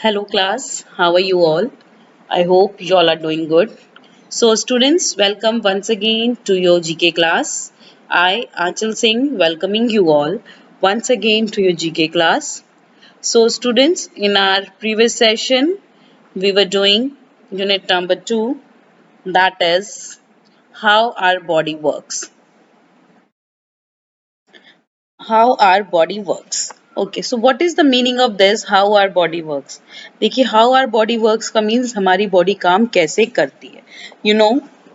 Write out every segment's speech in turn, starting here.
Hello class, how are you all? I hope you all are doing good. So students, welcome once again to your GK class. I, Achal Singh, welcoming you all once again to your GK class. So students, in our previous session, we were doing unit number 2, that is how our body works. How our body works. Okay, so what is the meaning of this how our body works? देखिए how our body works का means हमारी body काम कैसे करती है. You know,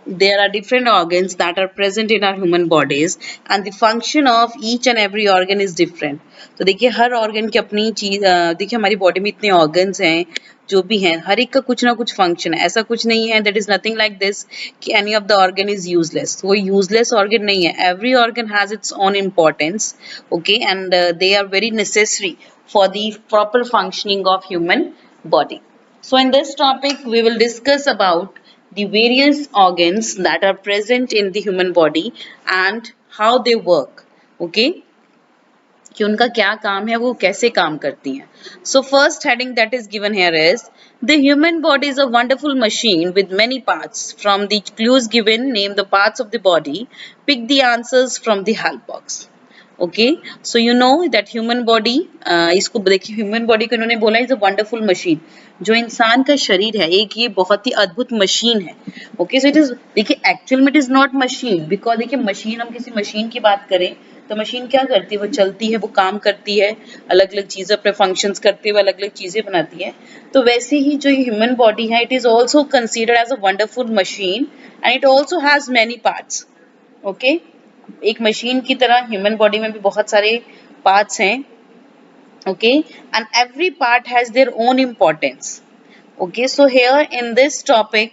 there are different organs that are present in our human bodies and the function of each and every organ is different. तो देखिए हर organ की अपनी चीज देखिए हमारी body में इतने organs हैं जो भी हैं हर एक का कुछ ना कुछ फंक्शन है. ऐसा कुछ नहीं है that is nothing like this कि any of the organ is useless. कोई useless organ नहीं है. Every organ has its own importance, okay, and they are very necessary for the proper functioning of human body. So in this topic we will discuss about the various organs that are present in the human body and how they work, okay, कि उनका क्या काम है वो कैसे काम करती हैं. So first heading that is given here is the human body is a wonderful machine with many parts. From the clues given, name the parts of the body, pick the answers from the help box. Okay so you know that human body इसको देखिए human body को इन्होंने बोला is a wonderful machine. जो इंसान का शरीर है एक ये बहुत ही अद्भुत मशीन है. ओके सो इट इज देखिए एक्चुअल में it is not machine because देखिए मशीन हम किसी मशीन की बात करें तो मशीन क्या करती है वो चलती है वो काम करती है अलग अलग चीजें अपने फंक्शंस करती है अलग अलग चीजें बनाती है. तो वैसे ही जो ह्यूमन बॉडी है it is also considered as a wonderful machine and it also has many parts. Okay एक मशीन की तरह ह्यूमन बॉडी में भी बहुत सारे पार्ट्स हैं. Okay and every part has their own importance. Okay so here in this topic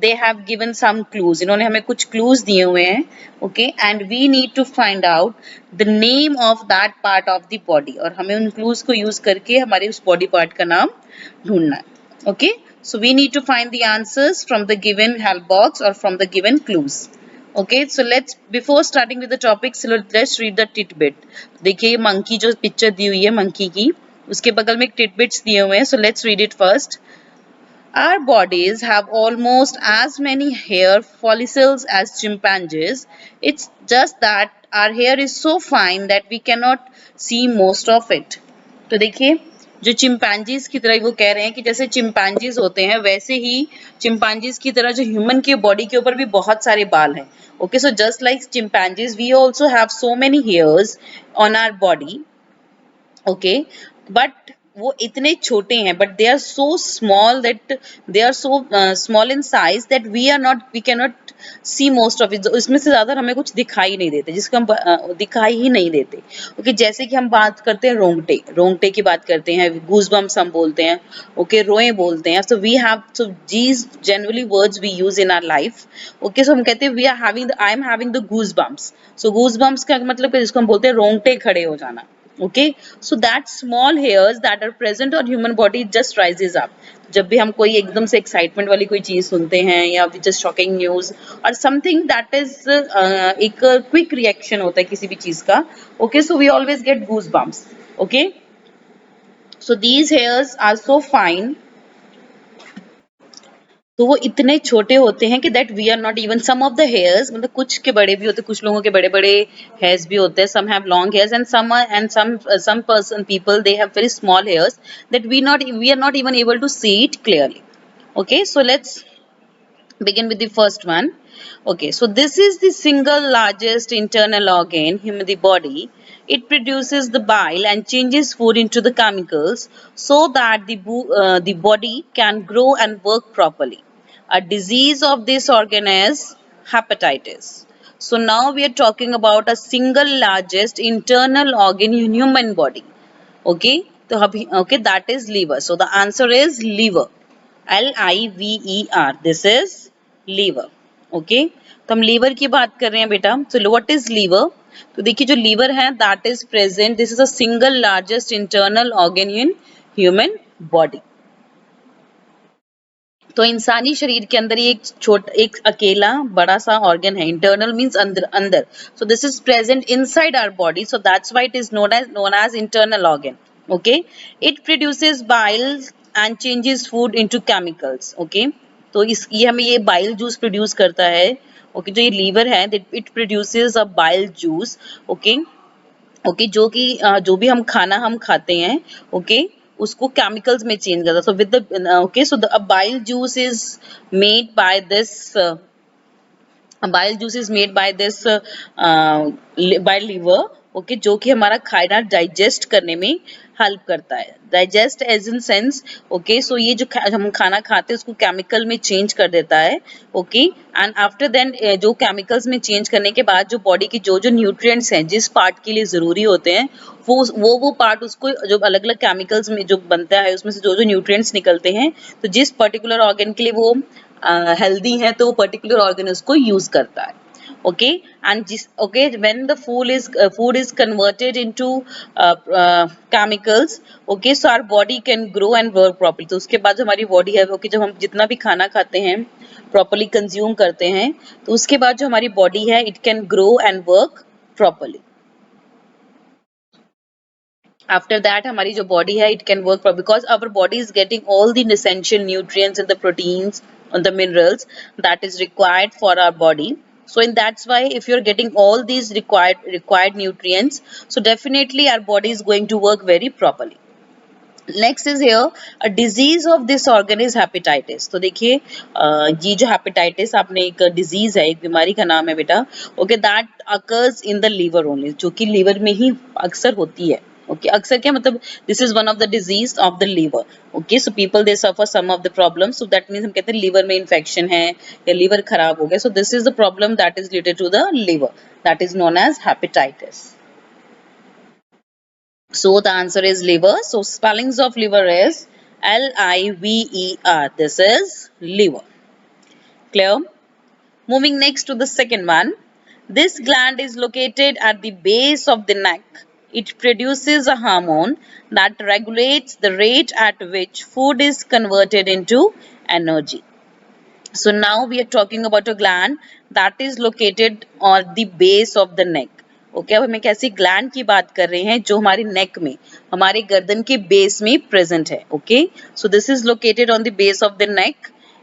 they have given some clues. इन्होंने हमें कुछ क्लूज दिए हुए हैं. Okay and we need to find out the name of that part of the body और हमें उन clues को यूज करके हमारे उस बॉडी पार्ट का नाम ढूंढना है. Okay so we need to find the answers from the given help box or from the given clues. Okay, so let's before starting with the topic, so let's read the tidbit. देखिए ये monkey जो picture दी हुई है monkey की उसके बगल में एक tidbits दिए हुए हैं. So let's read it first. Our bodies have almost as many hair follicles as chimpanzees. It's just that our hair is so fine that we cannot see most of it. तो देखिए जो chimpanzees की तरह वो कह रहे हैं कि जैसे चिंपैंजीज होते हैं वैसे ही चिंपैंजीज की तरह जो ह्यूमन के बॉडी के ऊपर भी बहुत सारे बाल हैं. Okay so just like chimpanzees we also have so many hairs on our body. Okay but वो इतने छोटे हैं but they are so small that they are so small in size that we can not see most of it. इसमें से ज्यादा हमें कुछ दिखाई नहीं देते जिसको हम दिखाई ही नहीं देते. ओके जैसे कि हम बात करते हैं रोंगटे रोंगटे की बात करते हैं गूजबम्स हम बोलते हैं. ओके रोए बोलते हैं. So we have so these generally words we use in our life. Okay so हम कहते हैं we are having I am having the goosebumps. So goosebumps का मतलब जिसको हम बोलते हैं रोंगटे खड़े हो जाना. Okay, so that small hairs that are present on human body just rises up. जब भी हम कोई एकदम से एक्साइटमेंट वाली कोई चीज सुनते हैं या जस्ट शॉकिंग न्यूज और समथिंग दैट इज एक क्विक रिएक्शन होता है किसी भी चीज का. Okay so we always get goose bumps. Okay so these hairs are so fine. तो वो इतने छोटे होते हैं कि that we are not even some of the hairs मतलब कुछ के बड़े भी होते हैं कुछ लोगों के बड़े बड़े हेयर्स भी होते हैं. Some have long hairs and some person people they have very small hairs that we are not even able to see it clearly. Okay so let's begin with the first one. Okay, so this is the single largest internal organ in the body. It produces the bile and changes food into the chemicals so that the body can grow and work properly. A disease of this organ is hepatitis. So now we are talking about a single largest internal organ in human body. Okay, so okay, that is liver. So the answer is liver. LIVER. This is liver. Okay तो हम liver की बात कर रहे हैं बेटा. So what is liver? तो देखिए जो लीवर है that is present this is a single largest internal organ in human body. तो इंसानी शरीर के अंदर ये एक अकेला बड़ा सा ऑर्गन है. इंटरनल मींस अंदर अंदर. So this is present inside our body so that's why it is known as internal organ. Okay, it produces bile and changes food into chemicals. Okay, तो इस ये हमें ये bile juice produce करता है. Okay, जो ये liver है it produces a bile juice. Okay, okay जो कि जो भी हम खाते हैं ओके उसको केमिकल्स में चेंज करता है. So with the okay so the bile juice is made by this bile juice is made by this by liver. Okay जो कि हमारा खाना डाइजेस्ट करने में हेल्प करता है. Digest as in sense okay so ये जो हम खाना खाते हैं उसको केमिकल में चेंज कर देता है. ओके एंड आफ्टर देन जो केमिकल्स में चेंज करने के बाद जो बॉडी की जो जो न्यूट्रिएंट्स हैं जिस पार्ट के लिए जरूरी होते हैं वो पार्ट उसको जो अलग अलग केमिकल्स में जो बनता है उसमें से जो जो न्यूट्रिएंट्स निकलते हैं तो जिस पर्टिकुलर ऑर्गन के लिए वो हेल्दी है तो वो पर्टिकुलर ऑर्गन उसको यूज करता है. Okay and this okay when the food is converted into chemicals. Okay so our body can grow and work properly. तो उसके बाद जो हमारी बॉडी है okay जब हम जितना भी खाना खाते हैं properly consume करते हैं तो उसके बाद जो हमारी बॉडी है it can grow and work properly. After that हमारी जो body है it can work for because our body is getting all the essential nutrients and the proteins and the minerals that is required for our body. So in that's why if you're getting all these required nutrients so definitely our body is going to work very properly. Next is here a disease of this organ is hepatitis. तो देखिए ये जो hepatitis आपने एक disease है एक बीमारी का नाम है बेटा. Okay that occurs in the liver only जो कि लीवर में ही अक्सर होती है. ओके अक्सर क्या मतलब this is one of the disease of the liver. Okay so people they suffer some of the problem so that means हम कहते हैं लीवर में इन्फेक्शन है या लीवर खराब हो गया. So this is the problem that is related to the liver that is known as hepatitis. So the answer is liver. So spellings of liver is Liver. This is liver. Clear? Moving next to the second one. This gland is located at the base of the neck. It produces a hormone that regulates the rate at which food is converted into energy. So now we are talking about a gland that is located on the base of the neck. Okay अब हम एक ऐसी gland की बात कर रहे हैं जो हमारे नेक में हमारे गर्दन के बेस में प्रेजेंट है. Okay so this is located on the base of the neck.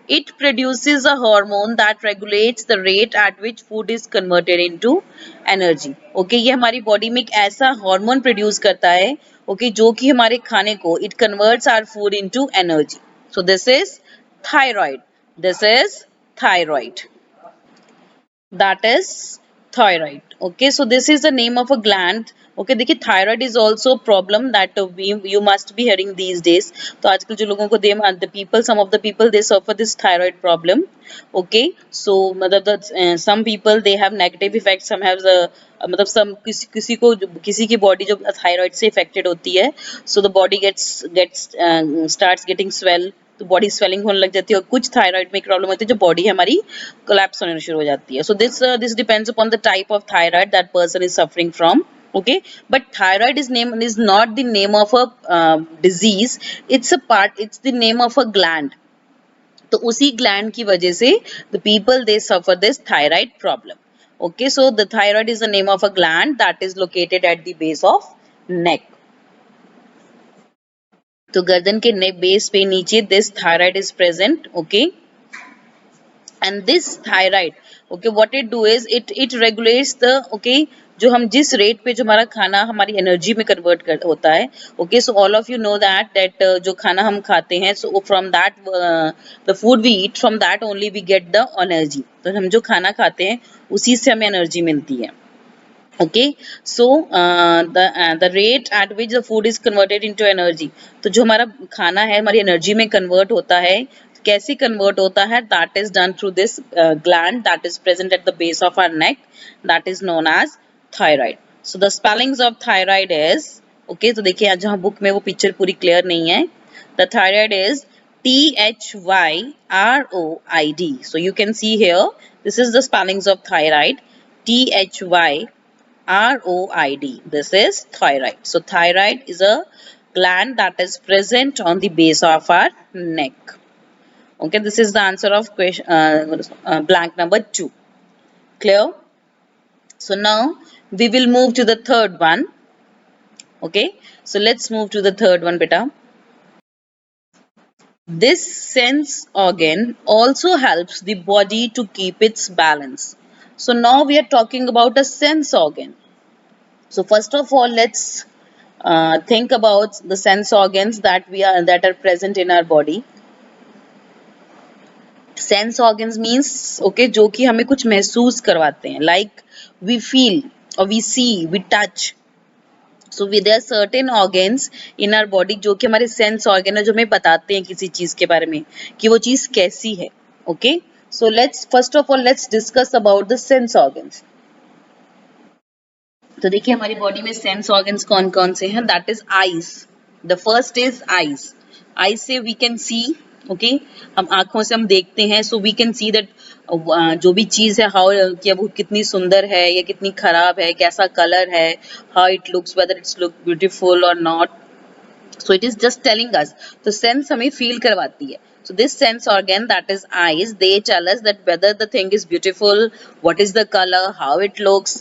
It produces a hormone that regulates the rate at which food is converted into energy. Okay ये हमारी बॉडी में एक ऐसा हार्मोन प्रोड्यूस करता है ओके जो कि हमारे खाने को it converts our food into energy. So this is thyroid. This is thyroid. That is thyroid. Okay, so this is the name of a gland. Okay, देखिए thyroid is also a problem that you must be hearing these days. तो आजकल जो लोगों को the people some of the people they suffer this thyroid problem. Okay, so मतलब some people they have negative effects, some have the मतलब some किसी की body जो थायराइड से इफेक्टेड होती है so the body gets starts getting swell. तो body swelling होने लग जाती है और कुछ थायराइड में एक प्रॉब्लम होती है जो बॉडी हमारी कोलैप्स होने शुरू हो जाती है. So this depends upon the type of thyroid that person is suffering from. Okay but thyroid is not the name of a disease. It's the name of a gland. तो उसी gland की वजह से the people they suffer this thyroid problem. Okay so the thyroid is the name of a gland that is located at the base of neck. तो गर्दन के नेक base पे नीचे this thyroid is present. Okay and this thyroid okay what it do is it regulates the okay जो हम जिस rate पे जो हमारा खाना हमारी एनर्जी में कन्वर्ट कर होता है. Okay so all of you know that जो खाना हम खाते हैं so from that the food we eat from that only we get the energy. तो हम जो खाना खाते हैं उसी से हमें एनर्जी मिलती है. Okay so the rate at which the food is converted into energy. तो जो हमारा खाना है हमारी एनर्जी में कन्वर्ट होता है कैसे कन्वर्ट होता है that is done through this gland that is present at the base of our neck that is known as thyroid. So the spellings of thyroid is okay तो देखिए जहाँ बुक में वो पिक्चर पूरी क्लियर नहीं है. The thyroid is THYROID. So you can see here this is the spellings of thyroid. THYROID. This is thyroid. So thyroid is a gland that is present on the base of our neck. Okay, this is the answer of question blank number 2. Clear? So now we will move to the third one. Okay, so let's move to the third one, beta. This sense organ also helps the body to keep its balance. So now we are talking about a sense organ. So first of all, let's think about the sense organs that are present in our body. Sense organs means okay जो कि हमें कुछ महसूस करवाते हैं like we feel और we see we touch so we there certain organs in our body जो कि हमारे सेंस ऑर्गन है जो हमें बताते हैं किसी चीज के बारे में कि वो चीज कैसी है okay so let's first of all let's discuss about the sense organs तो देखिए हमारी बॉडी में सेंस ऑर्गन्स कौन कौन से हैं that is eyes the first is eyes eyes से वी कैन सी ओके हम आंखों से हम देखते हैं so we can see that जो भी चीज है हाउ क्या वो कितनी सुंदर है या कितनी खराब है कैसा कलर है how it looks whether it's look beautiful और not so it is just telling us तो sense हमें feel करवाती है so this sense organ that is eyes they tell us that whether the thing is beautiful what is the color how it looks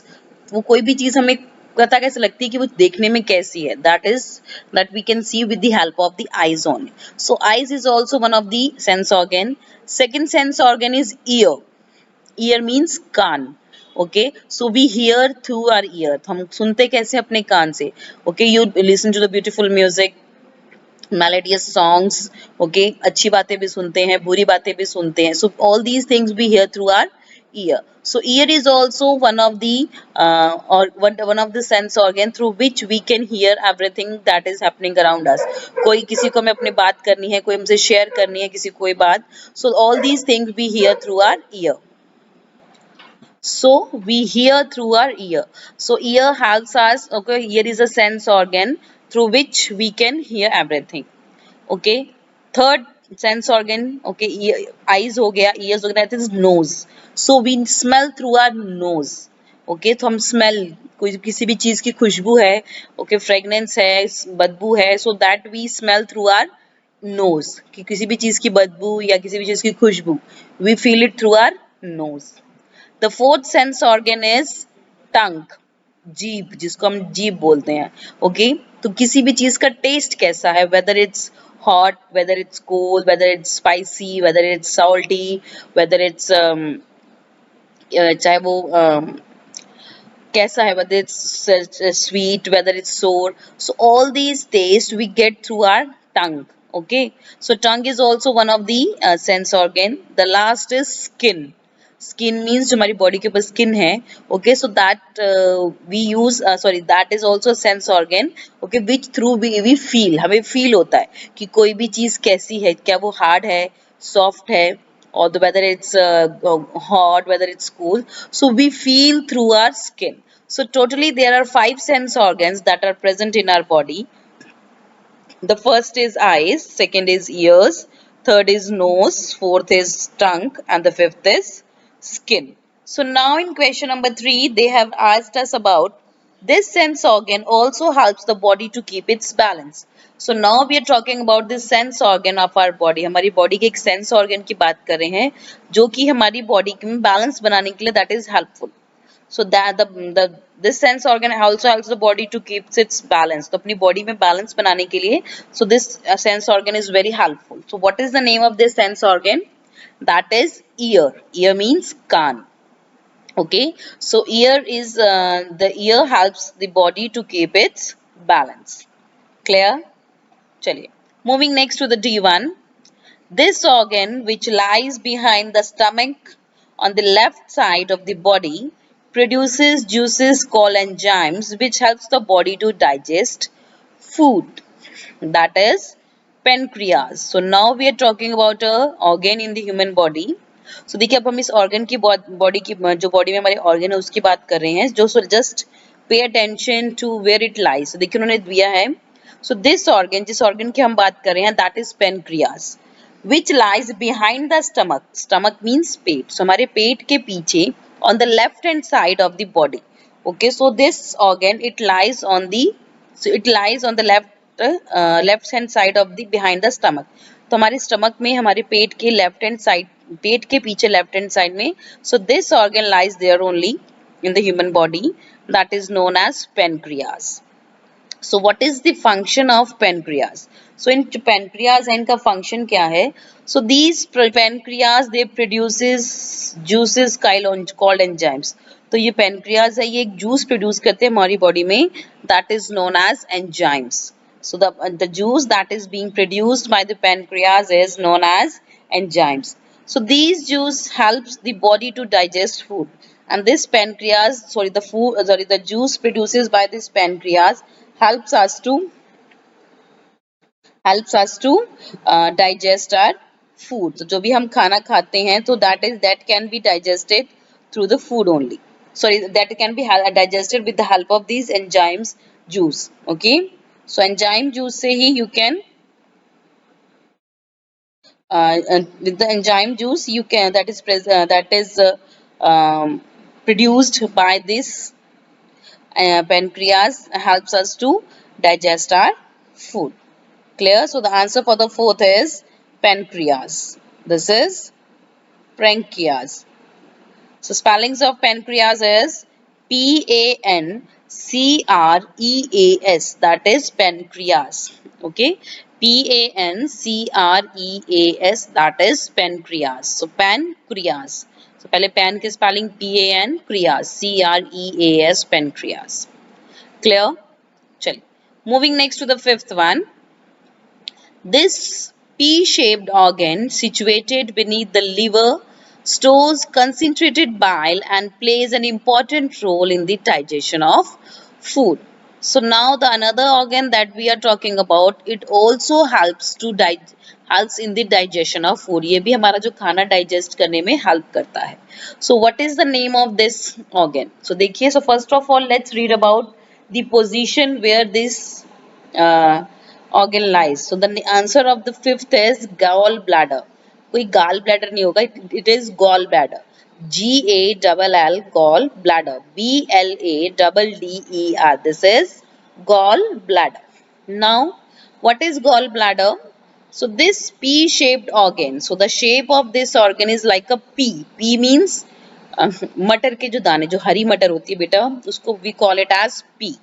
वो कोई भी चीज हमें पता कैसे लगती है कि वो देखने में कैसी है that we can see with the help of the eyes only so eyes is also one of the sense organ second sense organ is ear means can't okay so we hear through our ear तो हम सुनते कैसे अपने कान से okay you listen to the beautiful music melodious songs okay अच्छी बातें भी सुनते हैं बुरी बातें भी सुनते हैं so all these things we hear through our ear so ear is also one of the or one of the sense organ through which we can hear everything that is happening around us कोई किसी को हमें अपनी बात करनी है कोई हमसे शेयर करनी है किसी को कोई बात so all these things we hear through our ear so we hear through our ear so ear helps us okay ear is a sense organ through which we can hear everything okay third sense organ okay eyes हो गया ears हो गया that is nose so we smell through our nose okay तो हम smell कोई किसी भी चीज की खुशबू है okay fragrance है बदबू है so that we smell through our nose कि किसी भी चीज की बदबू या किसी भी चीज की खुशबू we feel it through our nose the fourth sense organ is tongue जीभ जिसको हम जीभ बोलते हैं ओके तो किसी भी चीज का टेस्ट कैसा है whether it's hot whether it's cold whether it's spicy whether it's salty whether it's चाहे वो कैसा है whether it's sweet whether it's sour so all these tastes we get through our tongue okay so tongue is also one of the sense organ the last is skin skin means जो हमारी body के ऊपर skin है okay so that we use sorry that is also a sense organ okay which through we feel हमें feel होता है कि कोई भी चीज कैसी है क्या वो हार्ड है सॉफ्ट है or the whether it's hot whether it's cool so we feel through our skin so totally there are five sense organs that are present in our body the first is eyes second is ears third is nose fourth is tongue and the fifth is skin so now in question number 3 they have asked us about this sense organ also helps the body to keep its balance so now we are talking about this sense organ of our body हमारी body के एक sense organ की बात कर रहे हैं जो कि हमारी body में balance बनाने के लिए that is helpful so that the this sense organ also helps the body to keep its balance तो अपनी body में balance बनाने के लिए so this sense organ is very helpful so what is the name of this sense organ that is ear means can't okay so ear is the ear helps the body to keep its balance clear chaliye moving next to the D1 this organ which lies behind the stomach on the left side of the body produces juices called enzymes which helps the body to digest food that is pancreas so now we are talking about a organ in the human body so देखिए अब हम इस organ की body की जो body में हमारे organ है उसकी बात कर रहे हैं जो just pay attention to where it lies so देखिए उन्होंने दिया है so this organ जिस organ की हम बात कर रहे हैं that is pancreas which lies behind the stomach stomach means pet so हमारे पेट के पीछे on the left hand side of the body okay so this organ it lies on the so it lies on the left hand side of the behind the stomach तो हमारे stomach में हमारे पेट के left hand side पेट के पीछे left hand side में so this organ lies there only in the human body that is known as pancreas so what is the function of pancreas So in pancreas इनका function क्या है? So these pancreas they produces juices called enzymes. तो ये pancreas है, ये एक juice produce करते हैं हमारी body में, that is known as enzymes. So the juice that is being produced by the pancreas is known as enzymes. So these juice helps the body to digest food, and this pancreas, the juice produces by this pancreas helps us to digest our food. तो जो भी हम खाना खाते हैं, तो that can be digested through the food only. Sorry, that can be digested with the help of these enzymes juice. Okay, so enzyme juice से ही you can with the enzyme juice you can that is produced by this pancreas helps us to digest our food. Clear? So the answer for the fourth is pancreas. This is pancreas. So spellings of pancreas is Pancreas. That is pancreas. Okay. Pancreas. That is pancreas. So pancreas. So पहले pan की spelling Pancreas. Creas pancreas. Clear? चलिए. Moving next to the fifth one. This P-shaped organ situated beneath the liver stores concentrated bile and plays an important role in the digestion of food. So now the another organ that we are talking about, it also helps in the digestion of food. ये भी हमारा जो खाना digest करने में help करता है. So what is the name of this organ? So देखिए, so first of all let's read about the position where this uh, organ lies. So the answer of the fifth is gallbladder. कोई gall bladder नहीं होगा, it is gallbladder. Gall gall bladder. Bladder. This is gallbladder. Now, what is gallbladder? So this P-shaped organ. So the shape of this organ is like a P. P means मटर के जो दाने, जो हरी मटर होती है बेटा, उसको we call it as P.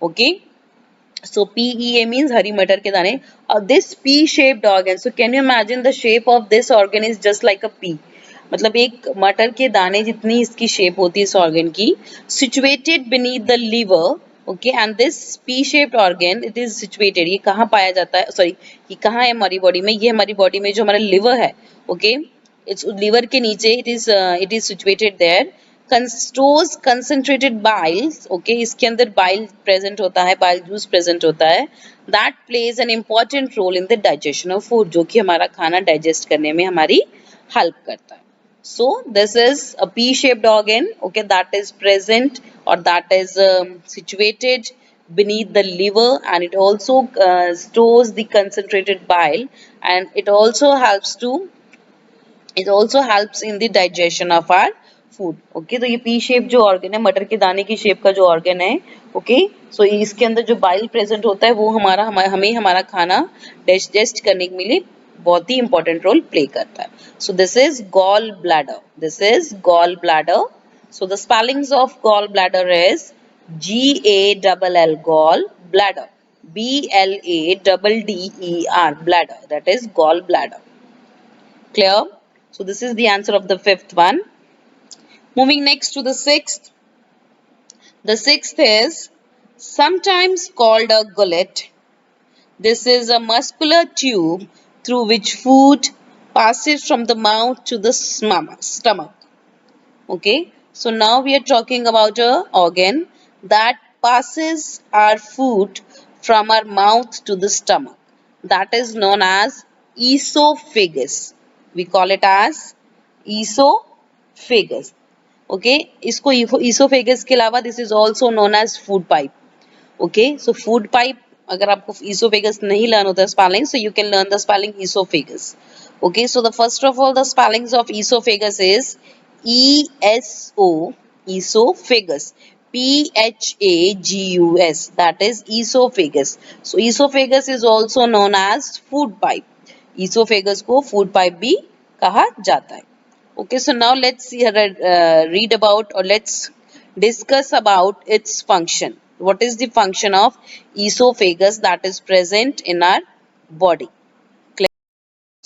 Okay. So PEA means हरी मटर के दाने. This P-shaped organ. So can you imagine the shape of this organ is just like a P. मतलब एक मटर के दाने जितनी इसकी शेप होती है इस ऑर्गन की. Situated beneath the liver. Okay, and this P-shaped organ it is situated. ये कहाँ पाया जाता है? Sorry, ये कहाँ है हमारी बॉडी में? ये हमारी बॉडी में जो हमारा लिवर है. Okay, इट्स लिवर के नीचे it is situated there. Stores concentrated Biles. Okay, इसके अंदर बाइल प्रेजेंट होता है, बाइल जूस प्रेजेंट होता है. That plays an important role in the digestion of food, जो कि हमारा खाना डाइजेस्ट करने में हमारी हेल्प करता है. So this is a P-shaped organ, okay, that is present or that is situated beneath the liver, and it also stores the concentrated bile, and it also helps in the digestion of our food. Okay, तो ये P shape जो organ है, मटर के दाने की shape का जो ऑर्गन है, ओके, सो इसके अंदर जो बाइल प्रेजेंट होता है वो हमें हमारा खाना डाइजेस्ट करने के लिए बहुत ही इंपॉर्टेंट रोल प्ले करता है. So this is gall bladder. This is gall bladder. So the spellings of gallbladder is Gall gall bladder. Bladder bladder. That is gallbladder. Clear? So this is the answer of the fifth one. Moving next to the sixth. The sixth is sometimes called a gullet. This is a muscular tube through which food passes from the mouth to the stomach. Okay, so now we are talking about a organ that passes our food from our mouth to the stomach. That is known as esophagus. We call it as esophagus. Okay, इसको esophagus के अलावा this is also known as food pipe. Okay, so food pipe, अगर आपको esophagus नहीं learn होता spelling, so you can learn the spelling esophagus. Okay, so the first of all the spellings of esophagus is esophagus. Phagus, that is esophagus. So esophagus is also known as food pipe. Esophagus को food pipe भी कहा जाता है. Okay, so now let's read about, or let's discuss about its function. What is the function of esophagus that is present in our body.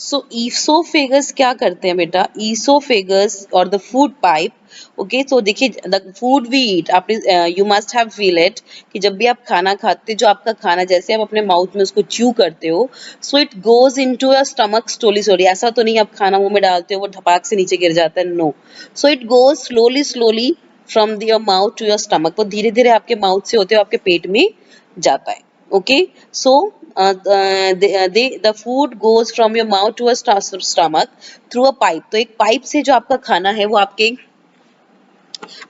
So esophagus क्या करते हैं बेटा? Esophagus or the food pipe, okay, so देखिए the food we eat, आपने you must have feel it कि जब भी आप खाना खाते, जो आपका खाना जैसे आप अपने माउथ में उसको च्यू करते हो, so it goes into your stomach slowly slowly. ऐसा तो नहीं आप खाना मुंह में डालते हो वो धपाक से नीचे गिर जाता है, no. So it goes slowly slowly from your mouth to your stomach. वो धीरे धीरे आपके माउथ से होते हुए आपके पेट में जाता है. Okay, so the food goes from your mouth to a stomach through a pipe. तो एक पाइप से जो आपका खाना है वो आपके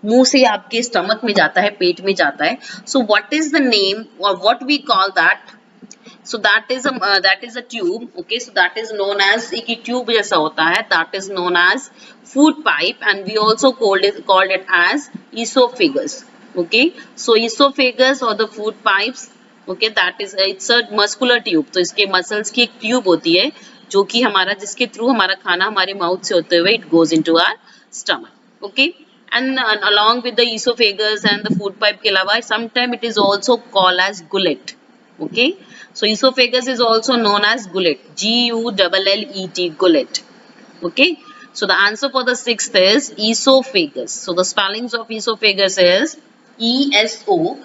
मुंह से आपके स्टमक में जाता है, पेट में जाता है. So what is the name or what we call that? So that is a tube. Okay, so that is known as एक tube जैसा होता है, that is known as food pipe, and we also called it as esophagus. Okay, so esophagus or the food pipes, okay, that is it's a muscular tube. तो इसके muscles की एक tube होती है जो कि हमारा जिसके थ्रू हमारा खाना हमारे माउथ से होते हुए it goes into our stomach. Okay, and along with the esophagus and the food pipe के अलावा sometimes it is also called as gullet. Okay, so esophagus is also known as gullet, Gullet, gullet. Okay, so the answer for the sixth is esophagus. So the spellings of esophagus is ESOPHAGUS.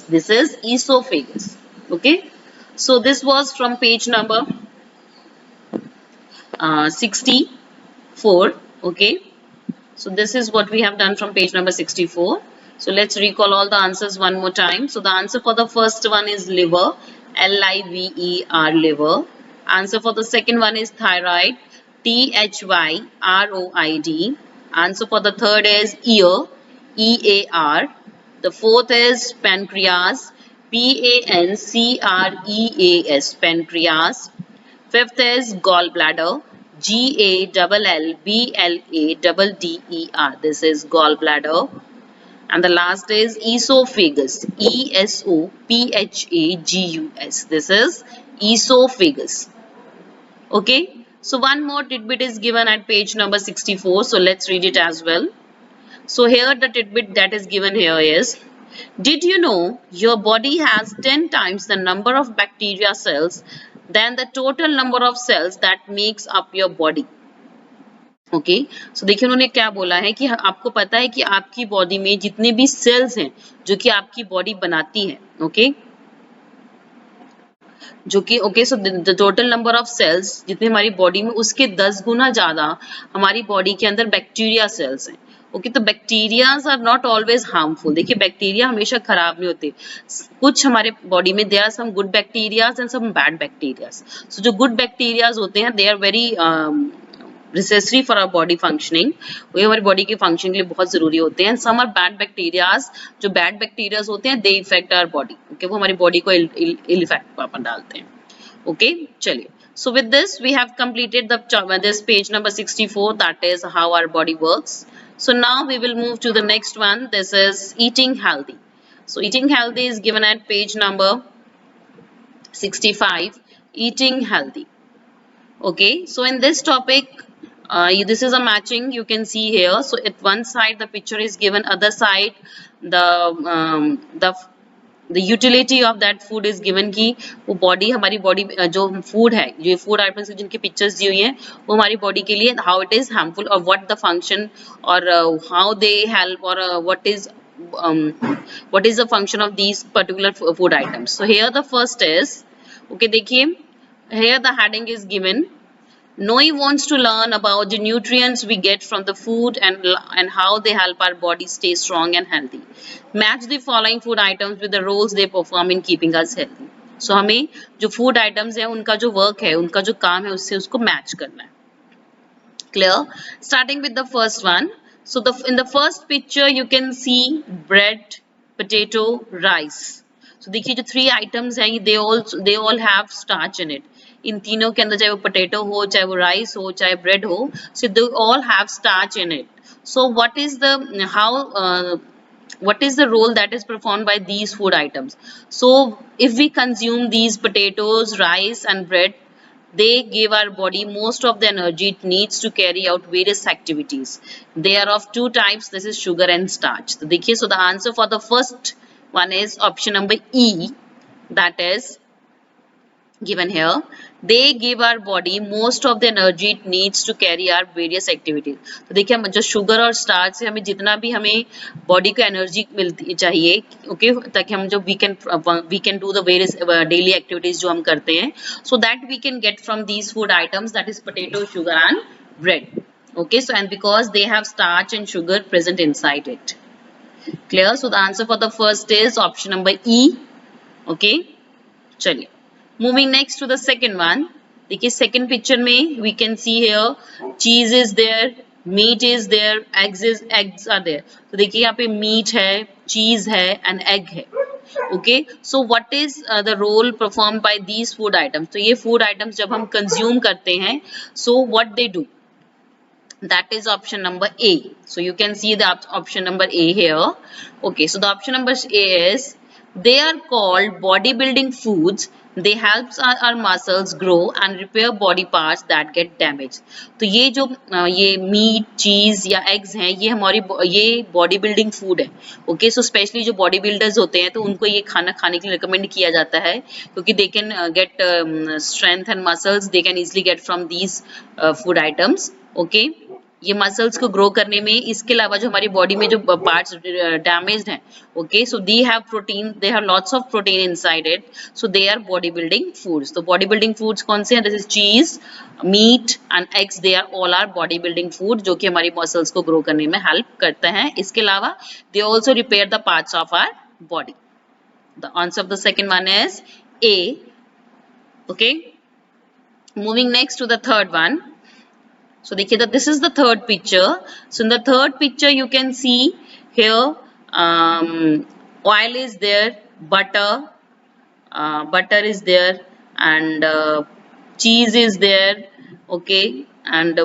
This is esophagus. Okay, so this was from page number 64. Okay, so this is what we have done from page number 64. So let's recall all the answers one more time. So the answer for the first one is liver, Liver, liver. Answer for the second one is thyroid, THYROID. Answer for the third is ear, EAR. The fourth is pancreas, PANCREAS, pancreas. Fifth is gallbladder, GALLBLADDER. This is gallbladder. And the last is esophagus, ESOPHAGUS. This is esophagus. Okay. So one more tidbit is given at page number 64. So let's read it as well. So here the tidbit that is given here is, did you know your body has 10 times the number of bacteria cells than the total number of cells that makes up your body? Okay, so देखिए उन्होंने क्या बोला है कि आपको पता है कि आपकी बॉडी में जितने भी सेल्स हैं जो कि आपकी बॉडी बनाती है, ओके, जो कि okay, so the total number of cells जितने हमारी बॉडी में उसके 10 गुना ज्यादा हमारी बॉडी के अंदर बैक्टीरिया सेल्स हैं. ओके, तो bacterias are not always harmful. देखिए बैक्टीरिया हमेशा खराब नहीं होते. कुछ हमारे बॉडी में there are some good bacterias and some bad bacterias. So जो गुड बैक्टीरियाज होते हैं they are very necessary for our body functioning. वो हमारी बॉडी के फंक्शन के लिए बहुत जरूरी होते हैं. सम आर बैड बैक्टीरियाज, जो बैड बैक्टीरियाज होते हैं दे इफेक्ट आवर बॉडी. ओके, वो हमारी बॉडी को इल इफेक्ट पर डालते हैं. ओके, चलिए. So with this we have completed the this page number 64, that is how our body works. So now we will move to the next one. This is eating healthy. So eating healthy is given at page number 65. Eating healthy. Okay, so in this topic this is a matching you can see here. So at one side the picture is given, other side the utility of that food is given कि वो body हमारी body जो food है, जो food items जिनकी pictures दी हुई हैं वो हमारी बॉडी के लिए हाउ इट इज हार्मफुल और व्हाट द फंक्शन और हाउ दे हेल्प और what is the function of these particular food items. So here the first is, okay, देखिए here the heading is given, Noi wants to learn about the nutrients we get from the food and how they help our body stay strong and healthy. Match the following food items with the roles they perform in keeping us healthy. So हमें जो food items है उनका जो work है, उनका जो काम है उससे उसको match करना है. Clear? Starting with the first one. So in the first picture you can see bread, potato, rice. So देखिए जो three items हैं they all have starch in it. इन तीनों के अंदर चाहे वो पोटैटो हो, चाहे वो राइस हो, चाहे ब्रेड हो, so they all have starch in it. So what is the role that is performed by these food items? So if we consume these potatoes, rice and bread, they give our body most of the energy it needs to carry out various activities. They are of two types, this is sugar and starch. So the answer for the first one is option number E, that is given here, they give our body most of the energy it needs to carry our various activities. तो देखिए हम जो sugar और starch से हमें जितना भी हमें बॉडी को एनर्जी मिलती चाहिए, ओके, ताकि हम जो we can do the various daily activities जो हम करते हैं, so that we can get from these food items, that is potato, sugar and bread. Okay, so and because they have starch and sugar present inside it. Clear? So the answer for the first is option number E. Okay, चलिए moving next to the second one. देखिए second picture में we can see here cheese is there, meat is there, eggs are there. तो देखिए यहाँ पे meat है, cheese है and egg है. Okay, so what is the role perform by these food items. तो ये फूड आइटम्स जब हम कंज्यूम करते हैं, so what they do, that is option number A. So you can see the option number A here. Okay, so the option number A is they are called bodybuilding foods. They helps our muscles grow and repair body parts that get damaged. तो ये जो ये meet, चीज या eggs हैं, ये हमारी ये बॉडी बिल्डिंग फूड है. ओके, सो स्पेशली जो बॉडी बिल्डर्स होते हैं तो उनको ये खाना खाने के लिए रिकमेंड किया जाता है, क्योंकि they can get strength and muscles they can easily get from these food items. Okay, ये मसल्स को ग्रो करने में, इसके अलावा जो हमारी बॉडी में जो पार्ट्स डैमेज्ड हैं, okay, so they have protein, they have lots of protein inside it, so they are body building foods. तो बॉडी बिल्डिंग फूड्स कौन से हैं? This is cheese, meat and eggs, they are all are body building food जो कि हमारी muscles को grow करने में हेल्प करते हैं. इसके अलावा they also repair the parts of our body. The answer of the second one is A. Okay, moving next to the third one. So देखिए that this is the third picture. So in the third picture you can see here oil is there, butter is there, and cheese is there. Okay, and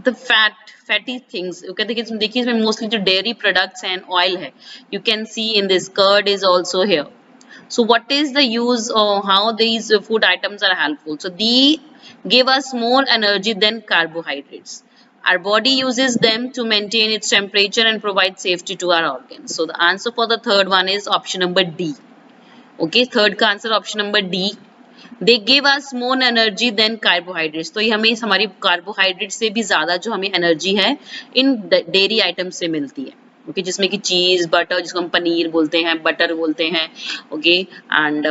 the fatty things. Okay, देखिए इसमें mostly जो dairy products and oil है. You can see in this curd is also here. So what is the use or how these food items are helpful? So they give us more energy than carbohydrates. Our body uses them to maintain its temperature and provide safety to our organs. So the answer for the third one is option number D. Okay, third का answer option number D. They give us more energy than carbohydrates. तो ये हमें हमारी carbohydrate से भी ज्यादा जो हमें एनर्जी है इन डेयरी आइटम्स से मिलती है. ओके, जिसमें कि चीज, बटर, जिसको हम पनीर बोलते हैं, बटर बोलते हैं, ओके, एंड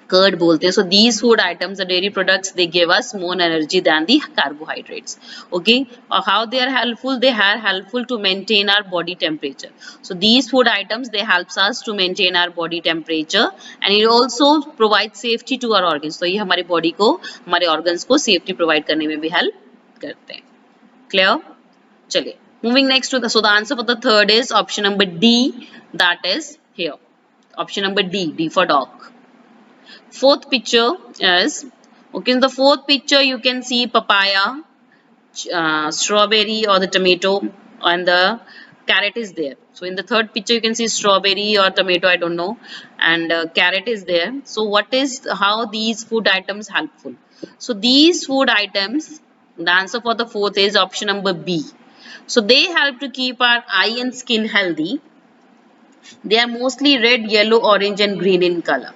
कर्ड बोलते हैं. So these food items, the dairy products, they give us more energy than the carbohydrates. Okay, और how they are helpful? They are helpful to maintain our body temperature. So these food items, they helps us to maintain our body temperature and it also provide safety to our organs. तो ये हमारी body को, हमारे organs को safety provide करने में भी help करते हैं. क्लियर? चलिए, moving next to the, so the answer for the third is option number D, that is here. Option number D, D for dog. Fourth picture is, okay, in the fourth picture you can see papaya, strawberry or the tomato, and the carrot is there. So in the third picture you can see strawberry or tomato, I don't know, and carrot is there. So what is, how these food items helpful? So these food items, the answer for the fourth is option number B. So they help to keep our eye and skin healthy. They are mostly red, yellow, orange and green in color.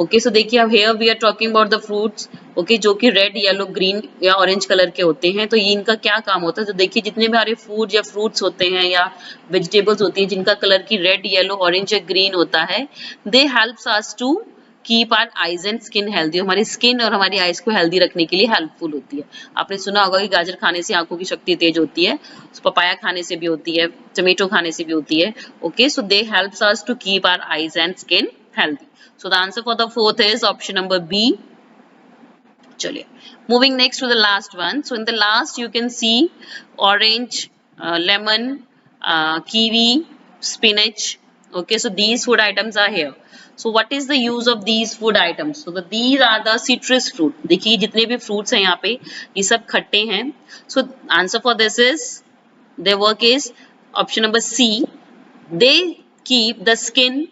Okay, so देखिए अब here we are talking about the fruits. Okay, जो कि red, yellow, green या orange colour के होते हैं. तो ये इनका क्या काम होता है? तो देखिए जितने भी हमारे फूड या फ्रूट्स होते हैं या वेजिटेबल्स होती हैं जिनका कलर की रेड, येलो, ऑरेंज या ग्रीन होता है, they helps us to keep our eyes and skin healthy. हमारी स्किन और हमारी आइज को हेल्दी रखने के लिए हेल्पफुल होती है. आपने सुना होगा कि गाजर खाने से आंखों की शक्ति तेज होती है, पपाया खाने से भी होती है, टमेटो खाने से भी होती है. Okay, so they helps us to keep our eyes and skin healthy. So the answer for the fourth is option number B. चलिए, moving next to the last one. So in the last you can see orange, lemon, kiwi, spinach. Okay, so these food items are here. So what is the use of these food items? So these are the citrus fruit. देखिए जितने भी fruits हैं यहाँ पे ये सब खट्टे हैं. So answer for this is, their work is option number C. They keep the skin,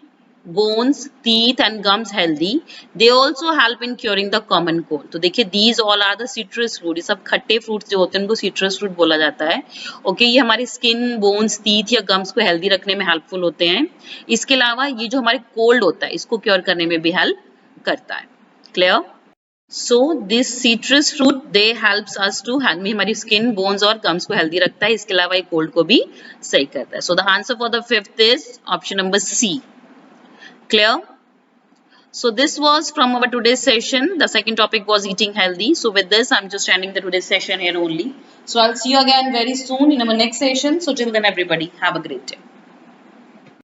bones, teeth and gums healthy. They also help in curing the common cold. तो देखिए these all are the citrus fruit. ये सब खट्टे fruits जो होते हैं उनको citrus fruit बोला जाता है. ओके, ये हमारे स्किन, बोन्स, टीथ या गम्स को हेल्दी रखने में हेल्पफुल होते हैं. इसके अलावा ये जो हमारे कोल्ड होता है इसको क्योर करने में भी हेल्प करता है. Clear? So this citrus fruit they helps us to हमारी skin, bones और gums को healthy रखता है. इसके अलावा ये cold को भी सही करता है. So the answer for the fifth is option number C. Clear? So this was from our today's session. The second topic was eating healthy. So with this, I'm just ending the today's session here only. So I'll see you again very soon in our next session. So till then, everybody, have a great day.